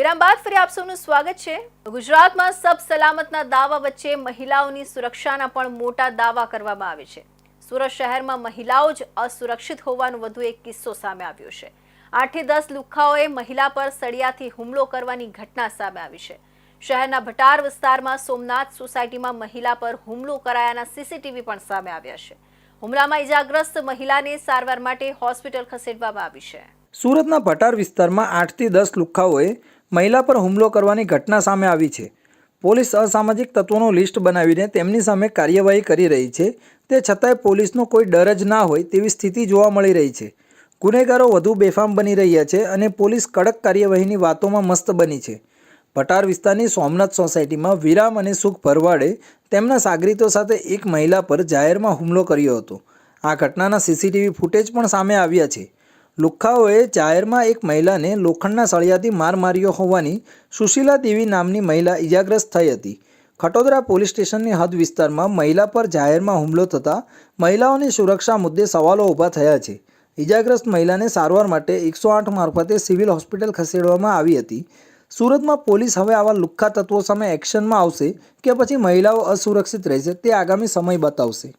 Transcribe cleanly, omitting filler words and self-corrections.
વિરામ બાદ ફરી આપ સૌનું સ્વાગત છે। ગુજરાતમાં સબ સલામતના દાવા વચ્ચે મહિલાઓની સુરક્ષાના પણ મોટા દાવા કરવામાં આવે છે। સુરત શહેરમાં મહિલાઓ જ અસુરક્ષિત હોવાનો વધુ એક કિસ્સો સામે આવ્યો છે। 8 થી 10 લુખ્ખાઓએ મહિલા પર સળિયાથી હુમલો કરવાની ઘટના સામે આવી છે। શહેરના ભટાર વિસ્તારમાં સોમનાથ સોસાયટીમાં મહિલા પર હુમલો કરાયાના સીસીટીવી પણ સામે આવ્યા છે। હુમલામાં ઇજાગ્રસ્ત મહિલાને સારવાર માટે હોસ્પિટલ ખસેડવામાં આવી છે। સુરતના ભટાર વિસ્તારમાં 8 થી 10 લુખ્ખાઓએ મહિલા પર હુમલો કરવાની ઘટના સામે આવી છે। પોલીસ અસામાજિક તત્વોનું લિસ્ટ બનાવીને તેમની સામે કાર્યવાહી કરી રહી છે। તે છતાંય પોલીસનો કોઈ ડર જ ના હોય તેવી સ્થિતિ જોવા મળી રહી છે। ગુનેગારો વધુ બેફામ બની રહ્યા છે અને પોલીસ કડક કાર્યવાહીની વાતોમાં મસ્ત બની છે। ભટાર વિસ્તારની સોમનાથ સોસાયટીમાં વિરામ અને સુખ ભરવાડે તેમના સાગરીતો સાથે એક મહિલા પર જાહેરમાં હુમલો કર્યો હતો। આ ઘટનાના સીસીટીવી ફૂટેજ પણ સામે આવ્યા છે। લુખ્ખાઓએ જાહેરમાં એક મહિલાને લોખંડના સળિયાથી માર માર્યો હોવાની સુશીલા દેવી નામની મહિલા ઇજાગ્રસ્ત થઈ હતી। ખટોદરા પોલીસ સ્ટેશનની હદ વિસ્તારમાં મહિલા પર જાહેરમાં હુમલો થતાં મહિલાઓની સુરક્ષા મુદ્દે સવાલો ઊભા થયા છે। ઇજાગ્રસ્ત મહિલાને સારવાર માટે 108 મારફતે સિવિલ હોસ્પિટલ ખસેડવામાં આવી હતી। સુરતમાં પોલીસ હવે આવા લુખ્ખા તત્વો સામે એક્શનમાં આવશે કે પછી મહિલાઓ અસુરક્ષિત રહેશે તે આગામી સમય બતાવશે।